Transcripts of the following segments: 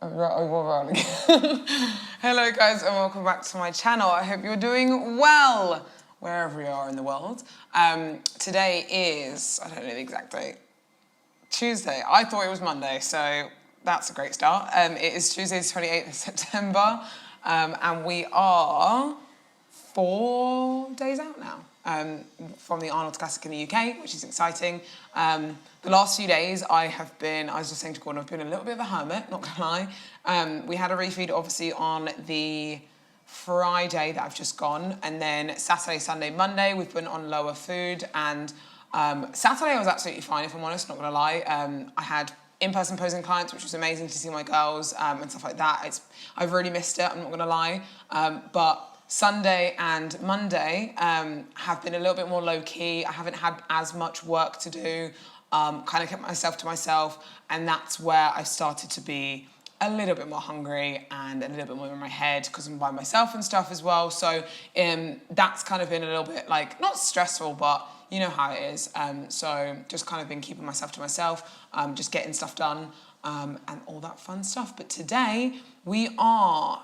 Hello guys and welcome back to my channel. I hope you're doing well wherever you are in the world. Today is, I don't know the exact date, Tuesday. I thought it was Monday, so that's a great start. It is Tuesday the 28th of September and we are 4 days out now from the Arnold's Classic in the UK, which is exciting. The last few days I was just saying to Gordon, I've been a little bit of a hermit, not gonna lie. We had a refeed obviously on the Friday that I've just gone, and then Saturday, Sunday, Monday we've been on lower food, and Saturday I was absolutely fine, if I'm honest, not gonna lie. I had in-person posing clients, which was amazing to see my girls and stuff like that. I've really missed it, I'm not gonna lie, but Sunday and Monday have been a little bit more low-key. I haven't had as much work to do, kind of kept myself to myself, and that's where I've started to be a little bit more hungry and a little bit more in my head because I'm by myself and stuff as well. So that's kind of been a little bit like, not stressful, but you know how it is. So just kind of been keeping myself to myself, just getting stuff done and all that fun stuff. But today we are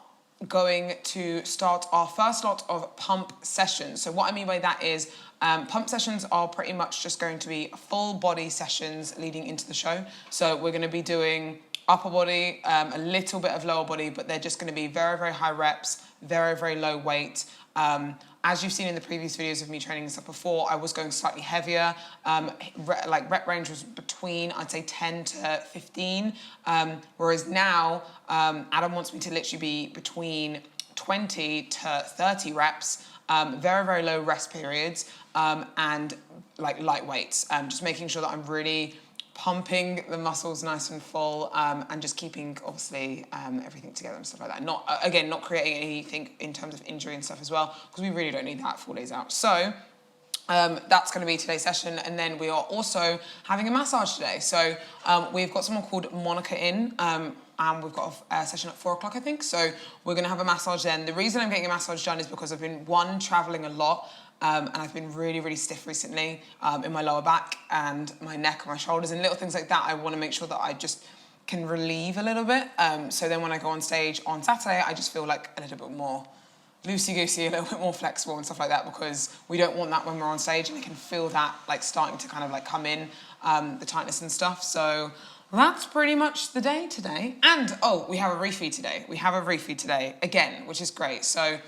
going to start our first lot of pump sessions. So what I mean by that is pump sessions are pretty much just going to be full body sessions leading into the show. So we're going to be doing upper body, a little bit of lower body, but they're just going to be very, very high reps, very, very low weight. As you've seen in the previous videos of me training and stuff before, I was going slightly heavier. Like rep range was between, I'd say 10 to 15. Whereas now, Adam wants me to literally be between 20 to 30 reps, very, very low rest periods, and like light weights. Just making sure that I'm really pumping the muscles nice and full, and just keeping obviously everything together and stuff like that. Not creating anything in terms of injury and stuff as well, because we really don't need that 4 days out. So that's going to be today's session, and then we are also having a massage today. So we've got someone called Monica in, and we've got a session at 4 o'clock, I think. So we're going to have a massage then. The reason I'm getting a massage done is because I've been, traveling a lot, and I've been really, really stiff recently in my lower back and my neck and my shoulders and little things like that. I want to make sure that I just can relieve a little bit. So then when I go on stage on Saturday, I just feel like a little bit more loosey-goosey, a little bit more flexible and stuff like that, because we don't want that when we're on stage, and I can feel that like starting to kind of like come in, the tightness and stuff. So that's pretty much the day today. And oh, we have a refeed today. We have a refeed today again, which is great. So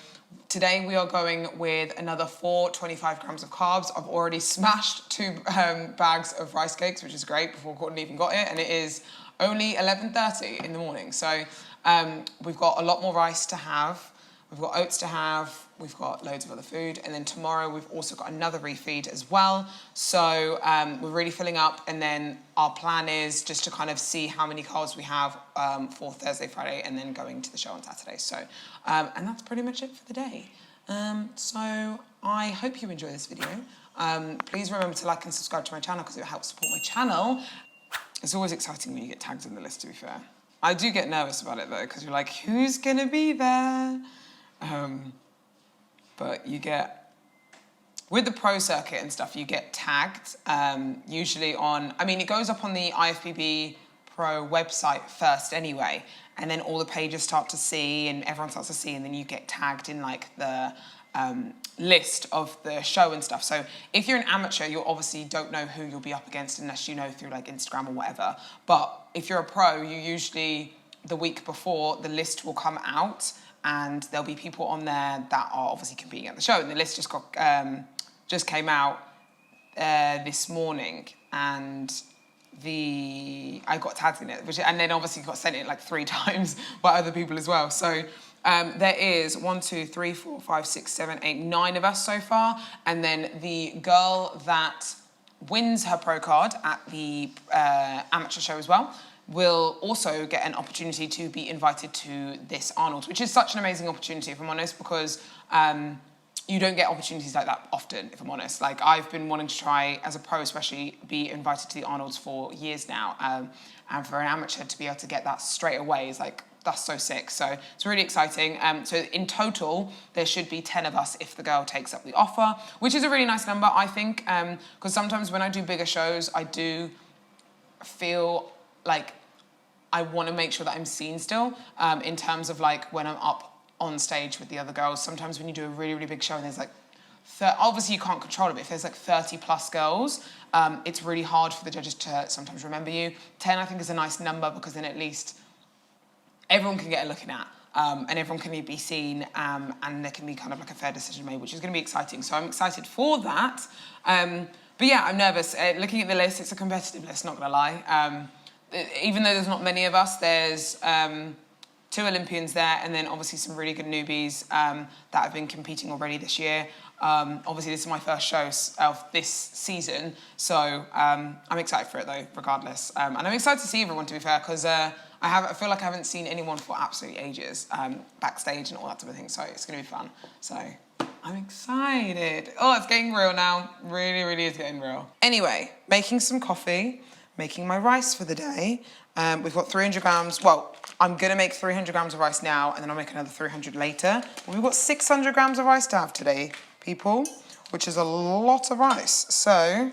today we are going with another 425 grams of carbs. I've already smashed 2 bags of rice cakes, which is great, before Gordon even got it, and it is only 11:30 in the morning. So we've got a lot more rice to have, we've got oats to have, we've got loads of other food, and then tomorrow we've also got another refeed as well. So we're really filling up, and then our plan is just to kind of see how many carbs we have for Thursday, Friday, and then going to the show on Saturday. So, and that's pretty much it for the day. So I hope you enjoy this video. Please remember to like and subscribe to my channel because it helps support my channel. It's always exciting when you get tagged in the list, to be fair. I do get nervous about it though, because you're like, who's gonna be there? But you get, with the pro circuit and stuff, you get tagged, usually on, I mean, it goes up on the IFBB Pro website first anyway, and then all the pages start to see, and everyone starts to see, and then you get tagged in like the list of the show and stuff. So if you're an amateur, you obviously don't know who you'll be up against unless you know through like Instagram or whatever. But if you're a pro, you usually, the week before, the list will come out, and there'll be people on there that are obviously competing at the show. And the list just came out this morning, and I got tagged in it, and then obviously got sent it like 3 times by other people as well. So there is 1, 2, 3, 4, 5, 6, 7, 8, 9 of us so far, and then the girl that wins her pro card at the amateur show as well will also get an opportunity to be invited to this Arnold, which is such an amazing opportunity, if I'm honest, because you don't get opportunities like that often, if I'm honest. Like, I've been wanting to try, as a pro especially, be invited to the Arnolds for years now, and for an amateur to be able to get that straight away is like, that's so sick. So it's really exciting. So in total, there should be 10 of us if the girl takes up the offer, which is a really nice number, I think, because sometimes when I do bigger shows, I do feel like I want to make sure that I'm seen still in terms of like when I'm up on stage with the other girls. Sometimes when you do a really, really big show and there's like, obviously you can't control it, but if there's like 30 plus girls, it's really hard for the judges to sometimes remember you. 10 I think is a nice number because then at least everyone can get a looking at. And everyone can be seen, and there can be kind of like a fair decision made, which is going to be exciting. So I'm excited for that. But yeah, I'm nervous. Looking at the list, it's a competitive list, not going to lie. Even though there's not many of us, there's 2 Olympians there, and then obviously some really good newbies that have been competing already this year. Obviously, this is my first show of this season, so I'm excited for it though, regardless. And I'm excited to see everyone, to be fair, because I feel like I haven't seen anyone for absolutely ages, backstage and all that type of thing, so it's going to be fun. So I'm excited. Oh, it's getting real now. Really, really is getting real. Anyway, making some coffee, making my rice for the day. We've got 300 grams. Well, I'm going to make 300 grams of rice now, and then I'll make another 300 later. But we've got 600 grams of rice to have today, people, which is a lot of rice. So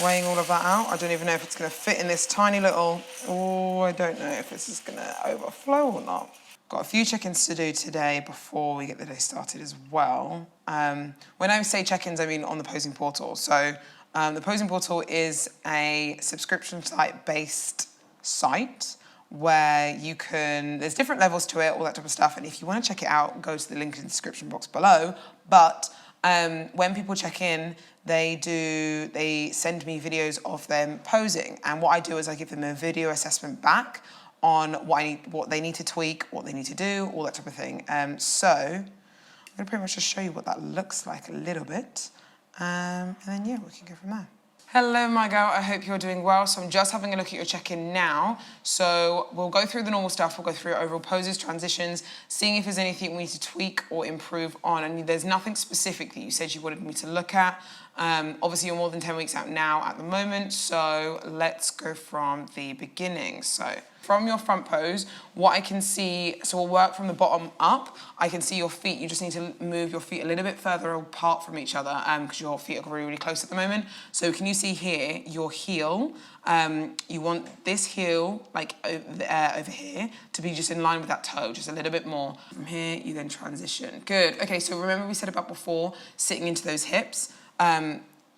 weighing all of that out. I don't even know if it's going to fit in this tiny little... Oh, I don't know if this is going to overflow or not. Got a few check-ins to do today before we get the day started as well. When I say check-ins, I mean on the posing portal. So the posing portal is a subscription site-based site where you can... There's different levels to it, all that type of stuff. And if you want to check it out, go to the link in the description box below. But when people check in, they send me videos of them posing, and what I do is I give them a video assessment back on what they need to tweak, what they need to do, all that type of thing. So I'm gonna pretty much just show you what that looks like a little bit, and then yeah, we can go from there. Hello, my girl. I hope you're doing well. So I'm just having a look at your check-in now. So we'll go through the normal stuff. We'll go through overall poses, transitions, seeing if there's anything we need to tweak or improve on. And there's nothing specific that you said you wanted me to look at. Obviously, you're more than 10 weeks out now at the moment. So let's go from the beginning. So from your front pose, what I can see, so we'll work from the bottom up. I can see your feet. You just need to move your feet a little bit further apart from each other because your feet are really, really close at the moment. So can you see here, your heel? You want this heel, like over here, to be just in line with that toe, just a little bit more. From here, you then transition. Good. Okay, so remember we said about before, sitting into those hips.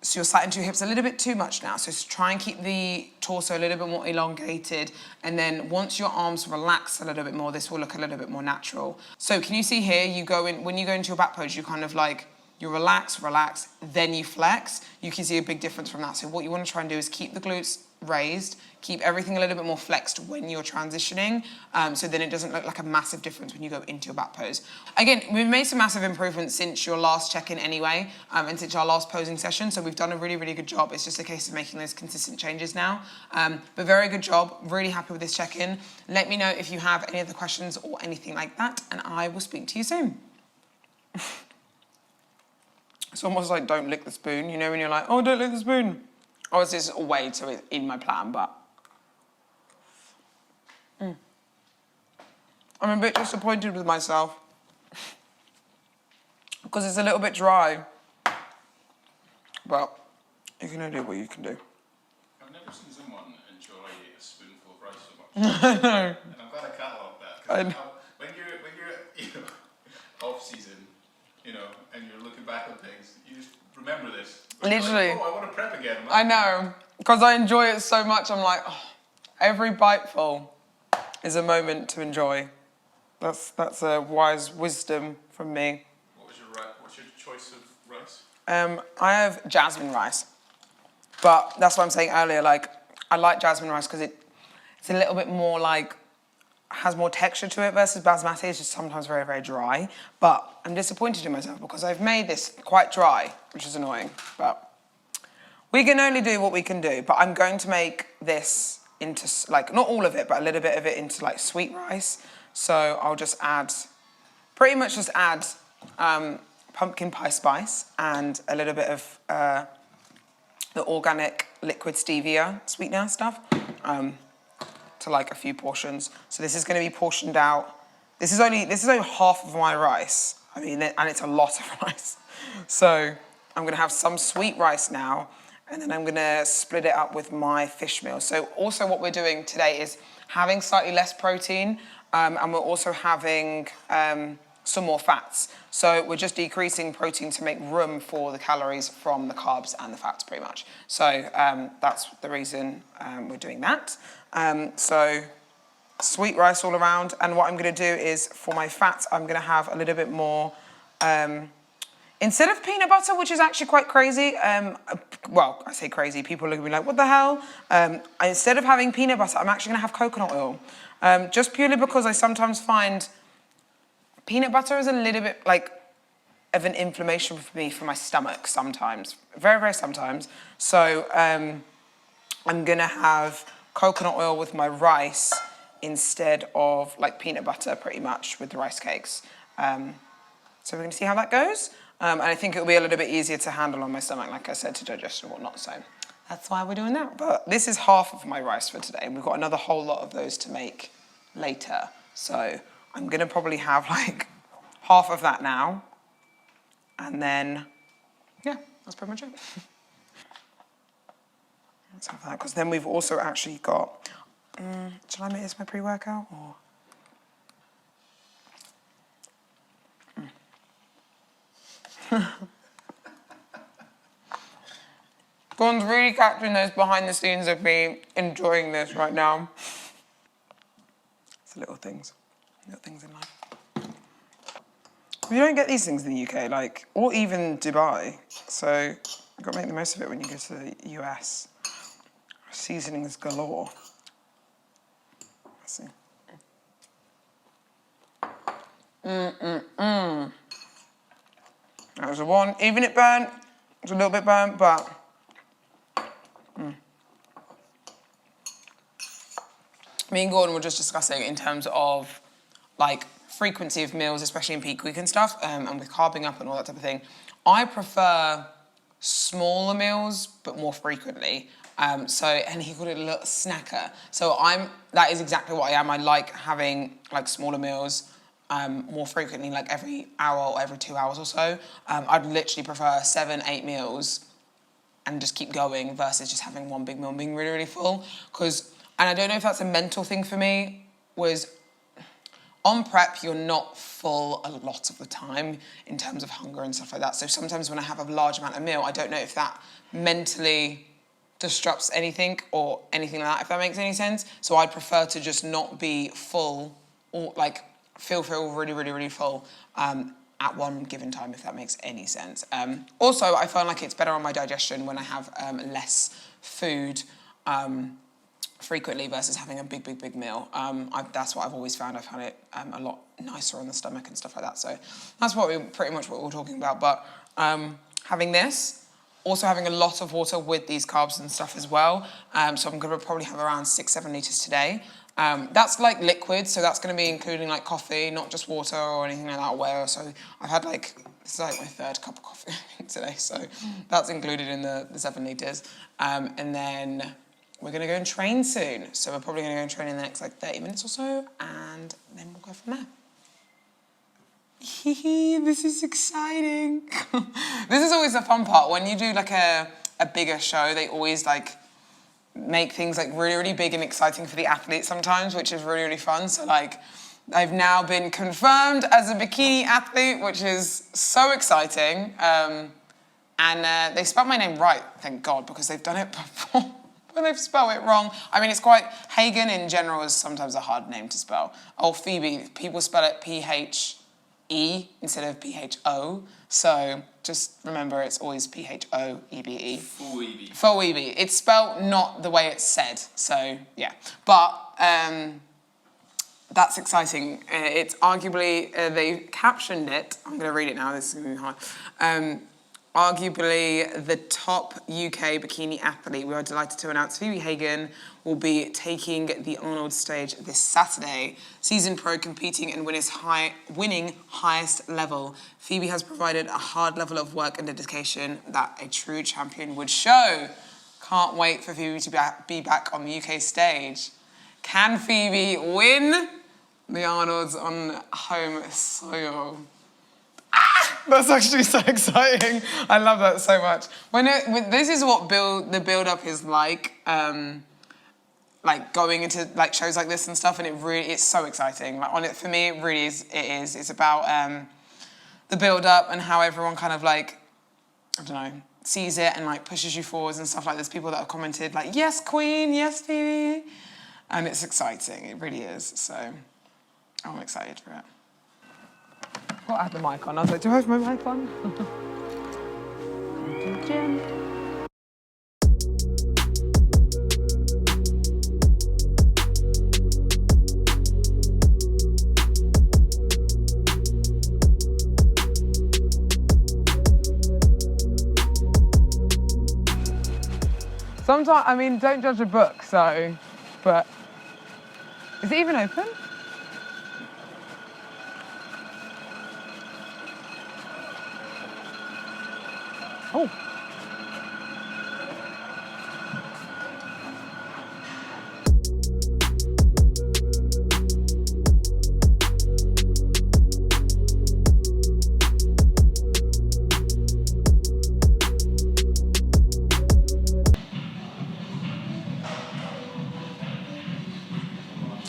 So you're sat into your hips a little bit too much now. So try and keep the torso a little bit more elongated. And then once your arms relax a little bit more, this will look a little bit more natural. So can you see here, you go in, when you go into your back pose, you kind of like, you relax, then you flex. You can see a big difference from that. So what you want to try and do is keep the glutes raised, keep everything a little bit more flexed when you're transitioning, so then it doesn't look like a massive difference when you go into your back pose. Again, we've made some massive improvements since your last check-in anyway, and since our last posing session, so we've done a really, really good job. It's just a case of making those consistent changes now. But very good job, really happy with this check-in. Let me know if you have any other questions or anything like that, and I will speak to you soon. It's almost like don't lick the spoon, you know, when you're like, oh, don't lick the spoon. Obviously, it's a way to it in my plan, but I'm a bit disappointed with myself because it's a little bit dry, but you can only do what you can do. I've never seen someone enjoy a spoonful of rice so much. I know. And I'm glad I catalogued that. When you're off season, you know, and you're looking back on things, you just remember this. Literally. Like, oh, I want to prep again. I know, because I enjoy it so much. I'm like, oh, every biteful is a moment to enjoy. That's a wise wisdom from me. What's your choice of rice? I have jasmine rice, but that's what I'm saying earlier. Like, I like jasmine rice because it's a little bit more like, has more texture to it versus basmati. It's just sometimes very, very dry. But I'm disappointed in myself because I've made this quite dry, which is annoying. But we can only do what we can do. But I'm going to make this into, like, not all of it, but a little bit of it into, like, sweet rice. So I'll just add, pretty much just add pumpkin pie spice and a little bit of the organic liquid stevia sweetener stuff. To like a few portions. So this is going to be portioned out. This is only half of my rice. I mean, and it's a lot of rice. So I'm going to have some sweet rice now, And then I'm gonna split it up with my fish meal. So also what we're doing today is having slightly less protein, and we're also having some more fats. So we're just decreasing protein to make room for the calories from the carbs and the fats pretty much. So that's the reason we're doing that. So sweet rice all around. And what I'm gonna do is for my fats, I'm gonna have a little bit more, instead of peanut butter, which is actually quite crazy, well, I say crazy, people look at me like, what the hell? Instead of having peanut butter, I'm actually gonna have coconut oil. Just purely because I sometimes find peanut butter is a little bit like of an inflammation for me for my stomach sometimes, very, very sometimes. So I'm gonna have coconut oil with my rice instead of like peanut butter pretty much with the rice cakes. So we're gonna see how that goes. And I think it'll be a little bit easier to handle on my stomach, like I said, to digest and whatnot. So that's why we're doing that. But this is half of my rice for today. And we've got another whole lot of those to make later. So I'm gonna probably have like half of that now. And then, yeah, that's pretty much it. Let's have that, because then we've also actually got, shall I make this my pre-workout or? Gordon's really capturing those behind the scenes of me enjoying this right now. It's little things in life. We don't get these things in the UK, like, or even Dubai. So you've got to make the most of it when you go to the US. Seasonings galore. Let's see. That was a one. Even it burnt. It's a little bit burnt, but. Me and Gordon were just discussing in terms of like frequency of meals, especially in peak week and stuff, and with carbing up and all that type of thing. I prefer smaller meals, but more frequently. And he called it a little snacker. So that is exactly what I am. I like having like smaller meals more frequently, like every hour or every 2 hours or so. I'd literally prefer 7, 8 meals and just keep going versus just having one big meal and being really, really full. And I don't know if that's a mental thing for me, was on prep, you're not full a lot of the time in terms of hunger and stuff like that. So sometimes when I have a large amount of meal, I don't know if that mentally disrupts anything or anything like that, if that makes any sense. So I'd prefer to just not be full or like feel really, really, really full at one given time, if that makes any sense. Also, I find like it's better on my digestion when I have less food frequently versus having a big meal. That's what I've always found. I found it a lot nicer on the stomach and stuff like that. So that's pretty much what we're talking about. But having this, also having a lot of water with these carbs and stuff as well. So I'm going to probably have around 6-7 litres today. That's like liquid, so that's going to be including like coffee, not just water or anything like that. So I've had this is like my 3rd cup of coffee today. So that's included in the 7 litres. And then we're going to go and train soon. So we're probably going to go and train in the next like 30 minutes or so, and then we'll go from there. This is exciting. This is always the fun part. When you do like a bigger show, they always like make things like really, really big and exciting for the athletes sometimes, which is really, really fun. So like I've now been confirmed as a bikini athlete, which is so exciting. And they spelled my name right, thank God, because they've done it before. But they've spelled it wrong. I mean, it's quite... Hagen in general is sometimes a hard name to spell. Oh, Phoebe, people spell it P-H-E instead of P-H-O. So just remember it's always P-H-O-E-B-E. Phoebe. Phoebe. It's spelled not the way it's said. So, yeah. But that's exciting. It's arguably... they captioned it. I'm going to read it now. This is going to be hard. Arguably the top UK bikini athlete, we are delighted to announce Phoebe Hagen will be taking the Arnold stage this Saturday. Season pro competing and winning highest level. Phoebe has provided a hard level of work and dedication that a true champion would show. Can't wait for Phoebe to be back on the UK stage. Can Phoebe win the Arnolds on home soil? That's actually so exciting. I love that so much. This is what the build-up is like going into like shows like this and stuff, and it's so exciting. Like for me, it really is. It's about the build-up and how everyone kind of like, I don't know, sees it and like pushes you forwards and stuff like. There's people that have commented like, "Yes, Queen, yes, Phoebe," and it's exciting. It really is. So I'm excited for it. Well, I had the mic on. I was like, do I have my mic on? Gym. Sometimes, I mean, don't judge a book, so, but is it even open? Oh.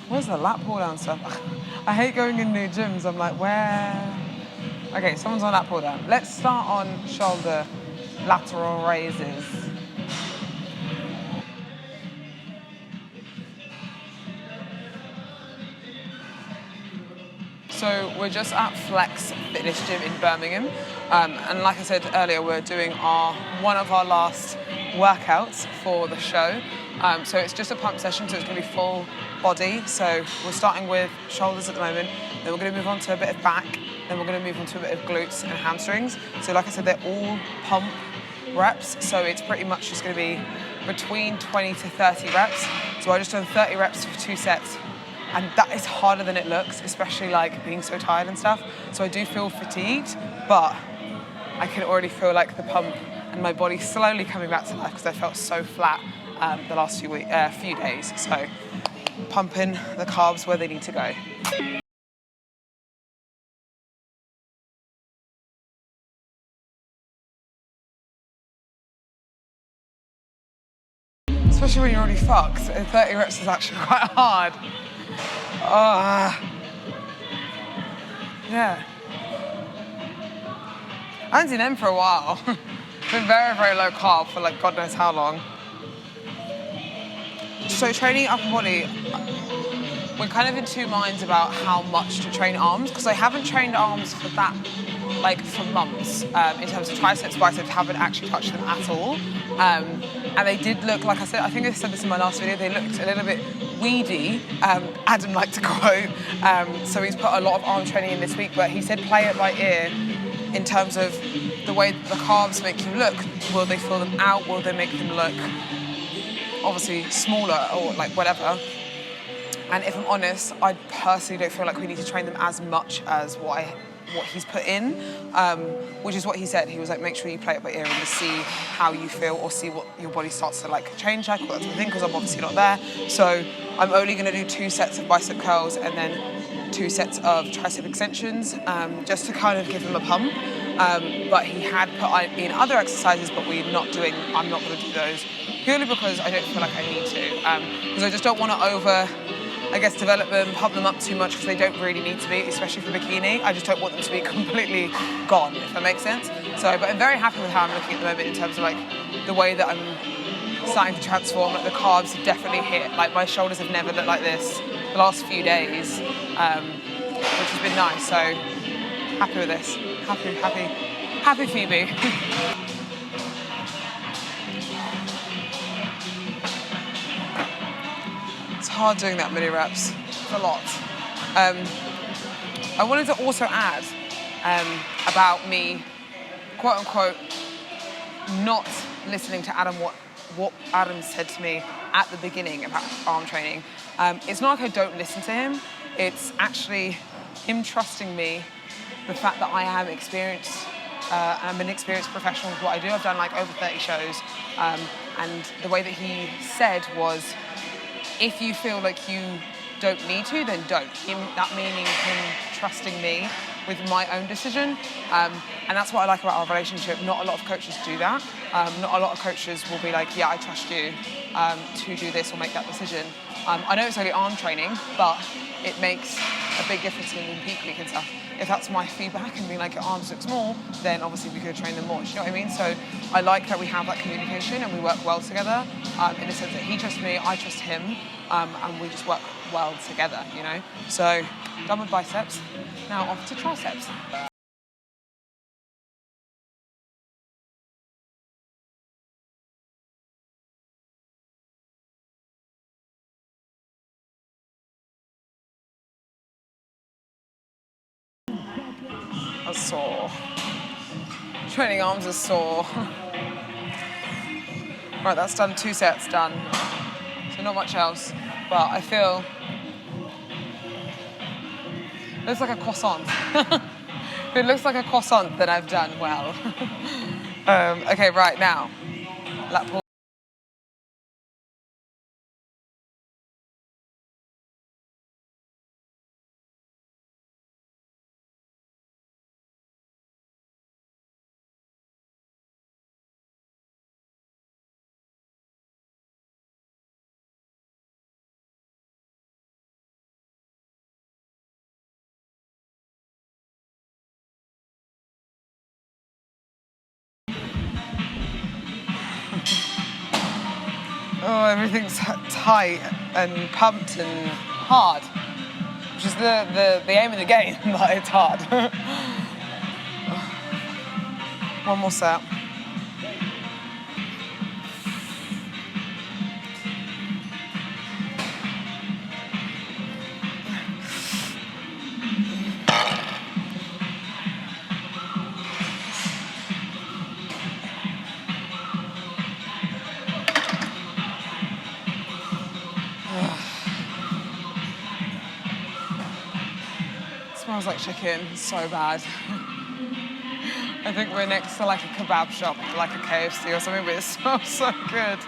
Where's the lat pull down stuff? I hate going in new gyms. I'm like, where? Okay, someone's on lat pull down. Let's start on shoulder lateral raises. So we're just at Flex Fitness Gym in Birmingham. And like I said earlier, we're doing one of our last workouts for the show. So it's just a pump session, so it's going to be full body. So we're starting with shoulders at the moment, then we're going to move on to a bit of back, then we're going to move on to a bit of glutes and hamstrings. So like I said, they're all pump reps, so it's pretty much just going to be between 20 to 30 reps. So I just done 30 reps for 2 sets, and that is harder than it looks, especially like being so tired and stuff. So I do feel fatigued, but I can already feel like the pump and my body slowly coming back to life because I felt so flat the last few days. So pumping the carbs where they need to go. Especially when you're already fucked. 30 reps is actually quite hard. Yeah. I haven't seen them for a while. It's been very, very low carb for like God knows how long. So training upper body, we're kind of in two minds about how much to train arms, because I haven't trained arms for that, like for months. In terms of triceps, biceps, haven't actually touched them at all. And they did look, like I said, I think I said this in my last video, they looked a little bit weedy, Adam liked to quote. So he's put a lot of arm training in this week, but he said play it by ear in terms of the way the carbs make you look. Will they fill them out? Will they make them look obviously smaller or like whatever? And if I'm honest, I personally don't feel like we need to train them as much as what he's put in, which is what he said. He was like, make sure you play it by ear and just see how you feel or see what your body starts to like change like, or that sort of thing, because I'm obviously not there. So I'm only gonna do 2 sets of bicep curls and then 2 sets of tricep extensions, just to kind of give him a pump. But he had put in other exercises, but I'm not gonna do those, purely because I don't feel like I need to, because I just don't want to develop them, pump them up too much, because they don't really need to be, especially for bikini. I just don't want them to be completely gone, if that makes sense. So, but I'm very happy with how I'm looking at the moment in terms of like the way that I'm starting to transform. Like the carbs have definitely hit. Like my shoulders have never looked like this the last few days, which has been nice. So happy with this. Happy Phoebe. It's hard doing that many reps. It's a lot. I wanted to also add about me, quote unquote, not listening to Adam, what Adam said to me at the beginning about arm training. It's not like I don't listen to him. It's actually him trusting me, the fact that I am experienced, I'm an experienced professional with what I do. I've done like over 30 shows. And the way that he said was, if you feel like you don't need to, then don't. That meaning him trusting me with my own decision. And that's what I like about our relationship. Not a lot of coaches do that. Not a lot of coaches will be like, yeah, I trust you to do this or make that decision. I know it's only arm training, but it makes a big difference in peak week and stuff. If that's my feedback and being like, your arms look small, then obviously we could train them more. Do you know what I mean? So I like that we have that communication and we work well together in the sense that he trusts me, I trust him, and we just work well together, you know? So done with biceps, now off to triceps. Are sore. Training arms are sore. Right, that's done, 2 sets done. So not much else, but I feel it looks like a croissant. If it looks like a croissant, then I've done well. Okay, right now, lat pull. Oh, everything's tight and pumped and hard, which is the aim of the game, but it's hard. One more set. Smells like chicken, so bad. I think we're next to like a kebab shop, like a KFC or something, but it smells so good.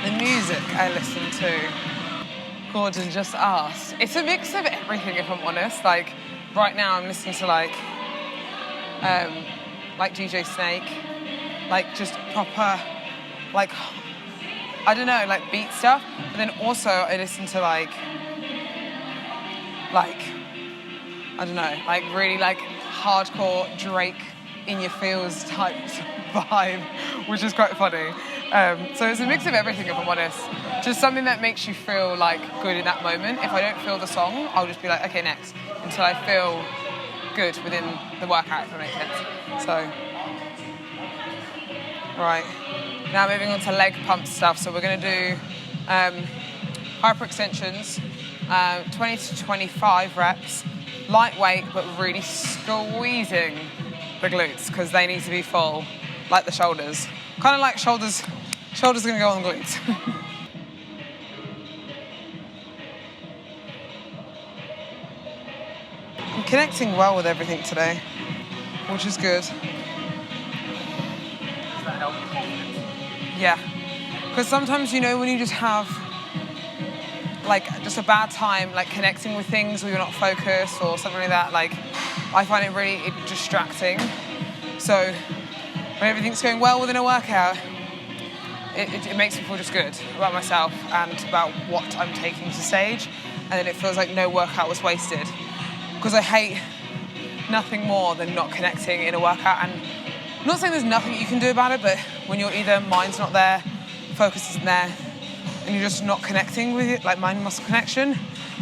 The music I listen to, Gordon just asked. It's a mix of everything, if I'm honest. Like, right now I'm listening to like DJ Snake, like just proper, like, I don't know, like beat stuff. But then also I listen to like, I don't know, like really like hardcore Drake in your feels type vibe, which is quite funny. So it's a mix of everything, if I'm honest. Just something that makes you feel like good in that moment. If I don't feel the song, I'll just be like, okay, next, until I feel good within the workout, if that makes sense. So, right, now moving on to leg pump stuff. So we're gonna do hyperextensions, 20 to 25 reps, lightweight, but really squeezing the glutes because they need to be full, like the shoulders. Kind of like shoulders are gonna go on the glutes. I'm connecting well with everything today, which is good. Does that help your confidence? Yeah, because sometimes, you know, when you just have like just a bad time, like connecting with things, or you're not focused or something like that, like I find it really distracting. So when everything's going well within a workout, it makes me feel just good about myself and about what I'm taking to stage, and then it feels like no workout was wasted. Because I hate nothing more than not connecting in a workout. And I'm not saying there's nothing you can do about it, but when you're either mind's not there, focus isn't there, and you're just not connecting with it, like mind-muscle connection,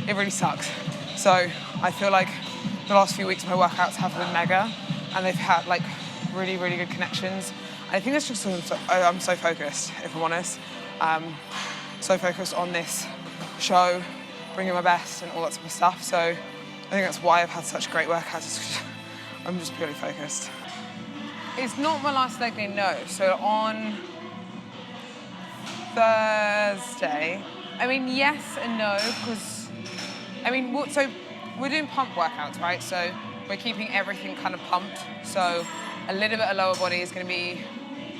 it really sucks. So I feel like the last few weeks my workouts have been mega, and they've had like really, really good connections. And I think that's just I'm so focused, if I'm honest. So focused on this show, bringing my best and all that sort of stuff. So I think that's why I've had such great workouts. I'm just purely focused. It's not my last leg day, no. So on Thursday, I mean, yes and no, because, I mean, so we're doing pump workouts, right? So we're keeping everything kind of pumped. So a little bit of lower body is going to be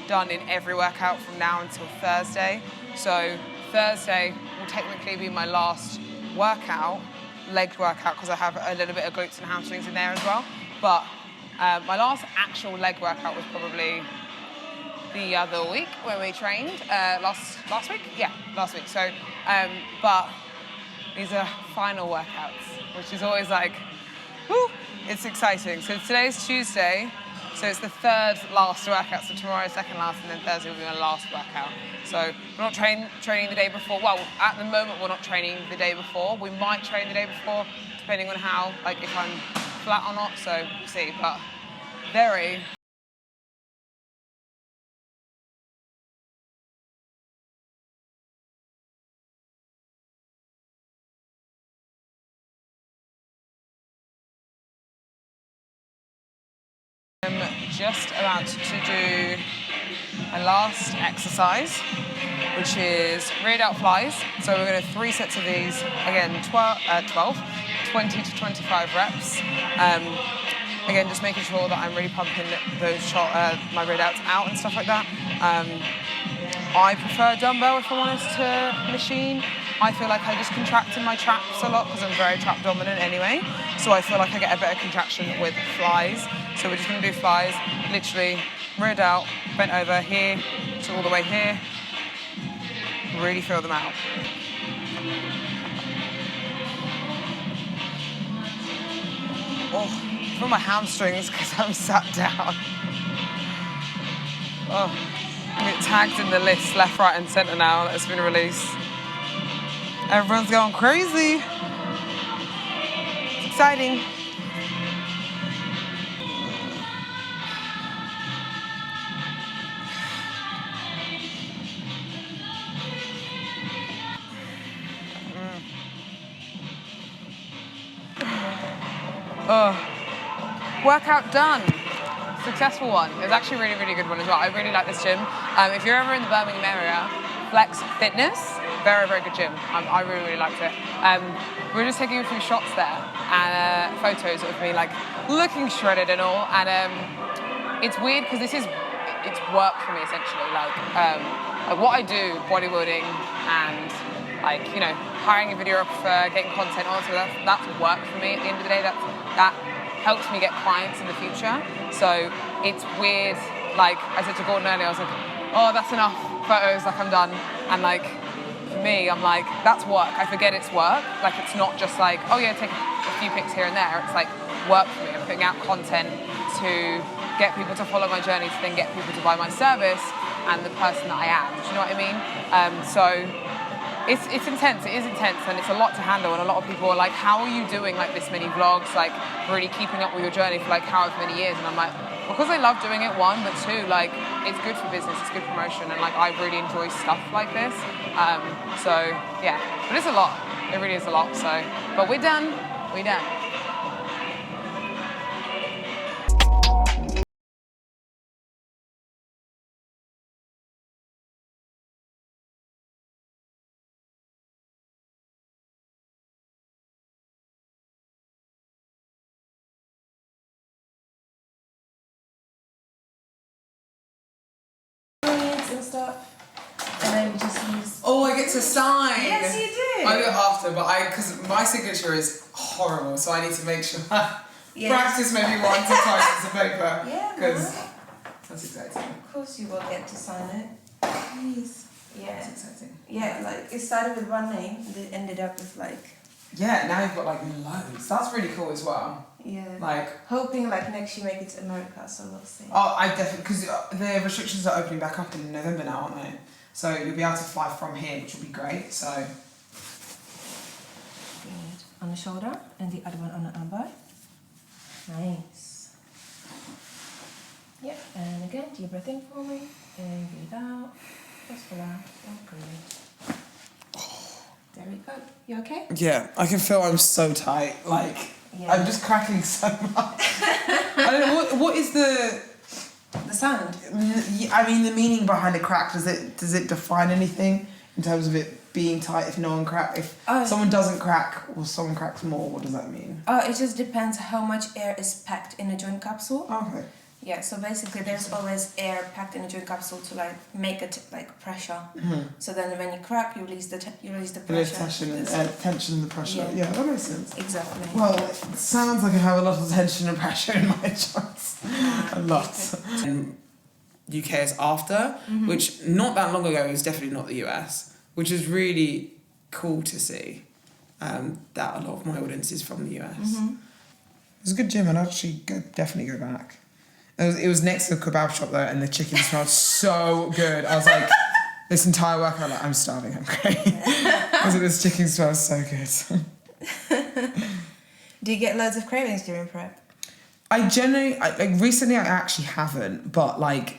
done in every workout from now until Thursday. So Thursday will technically be my last workout leg workout because I have a little bit of glutes and hamstrings in there as well. But my last actual leg workout was probably the other week when we trained. Last week? Yeah, last week. So, but these are final workouts, which is always like, whoo, it's exciting. So today's Tuesday, so it's the third last workout. So tomorrow second last, and then Thursday will be my last workout. So we're not training the day before. Well, at the moment we're not training the day before. We might train the day before, depending on how, like if I'm flat or not. So we'll see. But very. I'm just about to do my last exercise, which is rear delt flies. So we're going to 3 sets of these, again, 20 to 25 reps. Again, just making sure that I'm really pumping those my rear delts out and stuff like that. I prefer dumbbell, if I'm honest, to machine. I feel like I just contract in my traps a lot because I'm very trap dominant anyway. So I feel like I get a better contraction with flies. So we're just going to do flies, literally rear delt, bent over here, to all the way here. Really feel them out. Oh, for my hamstrings because I'm sat down. Oh, I get tagged in the list left, right and centre now that's been released. Everyone's going crazy. It's exciting. Workout done. Successful one. It was actually a really, really good one as well. I really like this gym. If you're ever in the Birmingham area, Flex Fitness, very, very good gym. I really, really liked it. We were just taking a few shots there and photos of me like looking shredded and all. And it's weird because it's work for me essentially. Like what I do, bodybuilding and like, you know, hiring a videographer, getting content on, so that's work for me at the end of the day. That helps me get clients in the future. So it's weird, like I said to Gordon earlier, I was like, oh, that's enough photos, like I'm done. And like, for me, I'm like, that's work. I forget it's work. Like it's not just like, oh yeah, take a few pics here and there. It's like work for me. I'm putting out content to get people to follow my journey, to then get people to buy my service and the person that I am. Do you know what I mean? So it's intense. It is intense, and it's a lot to handle. And a lot of people are like, "How are you doing like this many vlogs? Like really keeping up with your journey for like however many years?" And I'm like, because I love doing it. One, but two, like it's good for business. It's good promotion, and like I really enjoy stuff like this. So yeah, but it's a lot. It really is a lot. So, but we're done. We're done. And stuff, and then we just use. Oh, I get to sign. Yes, you do. I do it after, but because my signature is horrible, so I need to make sure I practice maybe once or twice on paper. Yeah, because that's exciting. Of course, you will get to sign it. Please. Yeah. That's exciting. Yeah, like it started with one name, and it ended up with like. Yeah, now you've got like loads. That's really cool as well. Yeah. Like hoping like next year make it to America, so we'll see. Oh, I definitely, because the restrictions are opening back up in November now, aren't they? So you'll be able to fly from here, which will be great. So. Good. On the shoulder and the other one on the elbow. Nice. Yep. And again, deep breath in for me and breathe out. Just relax. Okay. There we go. You okay? Yeah, I can feel I'm so tight. Like, yeah. I'm just cracking so much. I don't know, what is the sound? I mean, the meaning behind a crack, does it define anything in terms of it being tight if no one if someone doesn't crack or someone cracks more, what does that mean? It just depends how much air is packed in a joint capsule. Okay. Yeah, so basically there's always air packed in a drink capsule to like make it like pressure. So then when you crack, you release the pressure. Tension and the pressure. Yeah. Yeah, that makes sense. Exactly. Well, it sounds like I have a lot of tension and pressure in my joints. A lot. And UK is after, which not that long ago was definitely not the US, which is really cool to see. That a lot of my audience is from the US. It was a good gym, and I'd actually definitely go back. It was next to a kebab shop though, and the chicken smelled so good. I was like, this entire workout, like, I'm starving, I'm great. I was like, this chicken smells so good. Do you get loads of cravings during prep? I generally, recently I actually haven't, but like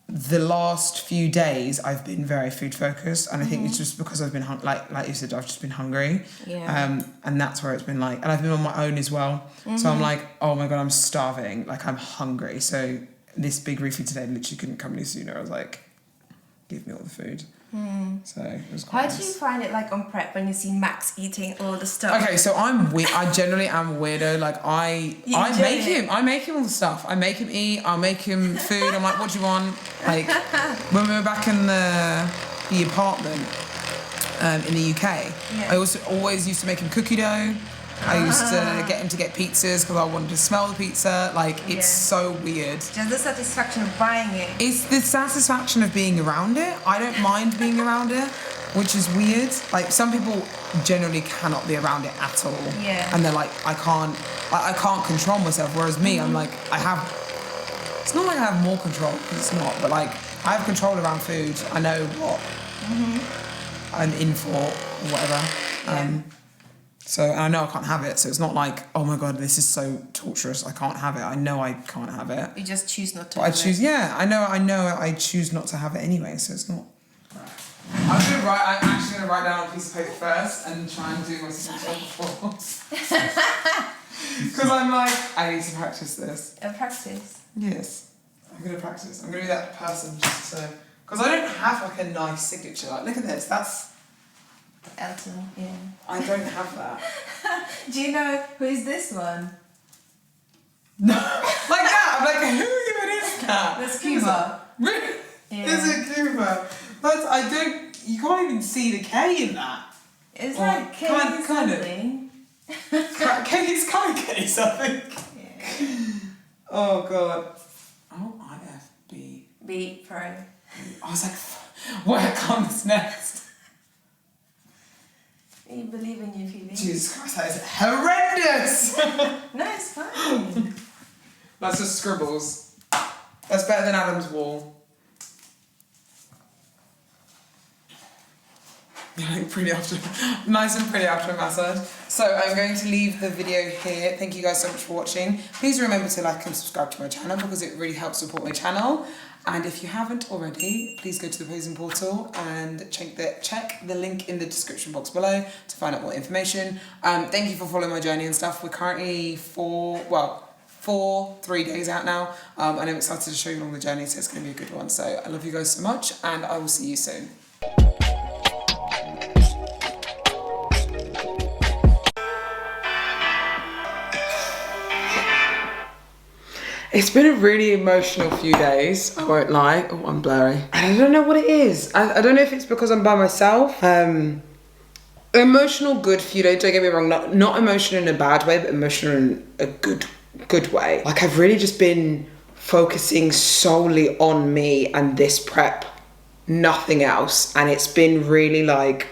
the last few days I've been very food focused, and I think it's just because I've been like you said, I've just been hungry. Yeah. And that's where it's been like, and I've been on my own as well. So I'm like, oh my god, I'm starving, like I'm hungry. So this big refeed today literally couldn't come any sooner. I was like, give me all the food. So it was quite How do you find it like on prep when you see Max eating all the stuff? Okay, so I generally am a weirdo. Like I make him all the stuff. I make him eat. I'll make him food. I'm like, what do you want? Like when we were back in the apartment in the UK, I also always used to make him cookie dough. I used to get him to get pizzas because I wanted to smell the pizza. Like, it's so weird. Just the satisfaction of buying it. It's the satisfaction of being around it. I don't mind being around it, which is weird. Like, some people generally cannot be around it at all. Yeah. And they're like, I can't control myself. Whereas me, I'm like, it's not like I have more control, because it's not, but like, I have control around food. I know what I'm in for, or whatever. Yeah. So, and I know I can't have it, so it's not like, oh my god, this is so torturous, I can't have it. I know I can't have it. You just choose not to. But I choose not to have it anyway, so it's not. I'm actually gonna write down a piece of paper first and try and do my signature before. Because I'm like, I need to practice this. A practice? Yes, I'm gonna practice. I'm gonna be that person just to, because I don't have like a nice signature. Like, look at this, that's Elton, yeah. I don't have that. Do you know who is this one? No, like that. I'm like, who even is that? That's Cuba. Really? Yeah. Is it Cuba? You can't even see the K in that. It's Or like K kind of. something. K something. Yeah. Oh god. IFB. B pro. I was like, where comes next? You believe in your feelings. Jesus Christ, that is horrendous! No, it's fine. That's just scribbles. That's better than Adam's wall. Nice and pretty after a massage. So I'm going to leave the video here. Thank you guys so much for watching. Please remember to like and subscribe to my channel because it really helps support my channel. And if you haven't already, please go to the posing portal and check the link in the description box below to find out more information. Thank you for following my journey and stuff. We're currently 3 days out now, and I'm excited to show you along the journey, so it's going to be a good one. So I love you guys so much, and I will see you soon. It's been a really emotional few days, I won't lie. Oh, I'm blurry. I don't know what it is. I don't know if it's because I'm by myself. Emotional good few days, don't get me wrong. Not emotional in a bad way, but emotional in a good way. Like, I've really just been focusing solely on me and this prep, nothing else. And it's been really like,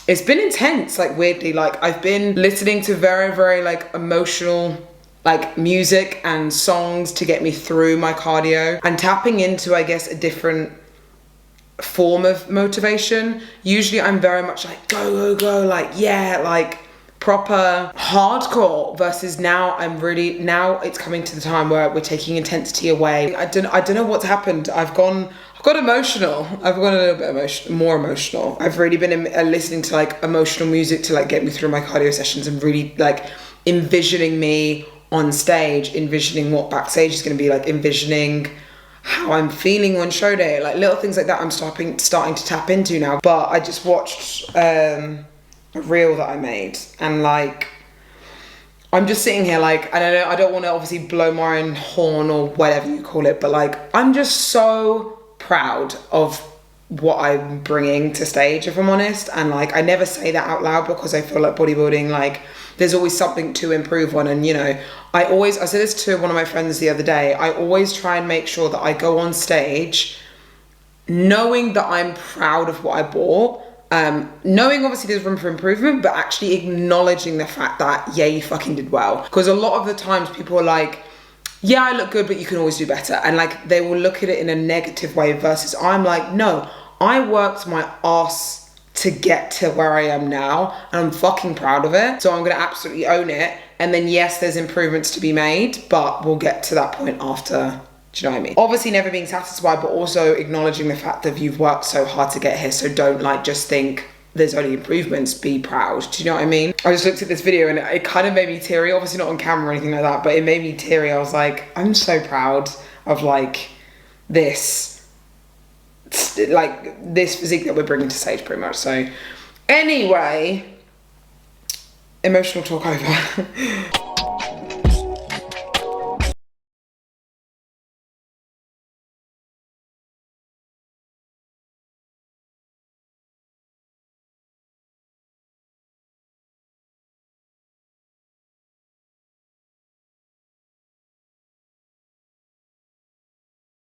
it's been intense, like weirdly. Like, I've been listening to very, very like emotional like music and songs to get me through my cardio and tapping into, I guess, a different form of motivation. Usually I'm very much like go, like yeah, like proper hardcore, versus now now it's coming to the time where we're taking intensity away. I don't know what's happened. I've got emotional. I've got a little bit more emotional. I've really been listening to like emotional music to like get me through my cardio sessions and really like envisioning me on stage, envisioning what backstage is going to be like, envisioning how I'm feeling on show day, like little things like that I'm starting to tap into now. But I just watched a reel that I made, and like I'm just sitting here like, I don't want to obviously blow my own horn or whatever you call it, but like, I'm just so proud of what I'm bringing to stage, if I'm honest. And like, I never say that out loud because I feel like bodybuilding, like, there's always something to improve on. And you know, I said this to one of my friends the other day, I always try and make sure that I go on stage knowing that I'm proud of what I bought, knowing obviously there's room for improvement, but actually acknowledging the fact that, yeah, you fucking did well. Because a lot of the times people are like, yeah, I look good, but you can always do better. And like, they will look at it in a negative way versus I'm like, no, I worked my ass to get to where I am now and I'm fucking proud of it. So I'm gonna absolutely own it. And then yes, there's improvements to be made, but we'll get to that point after. Do you know what I mean? Obviously never being satisfied, but also acknowledging the fact that you've worked so hard to get here. So don't like just think there's only improvements, be proud. Do you know what I mean? I just looked at this video and it kind of made me teary, obviously not on camera or anything like that, but it made me teary. I was like, I'm so proud of like this physique that we're bringing to stage pretty much. So anyway, emotional talk over.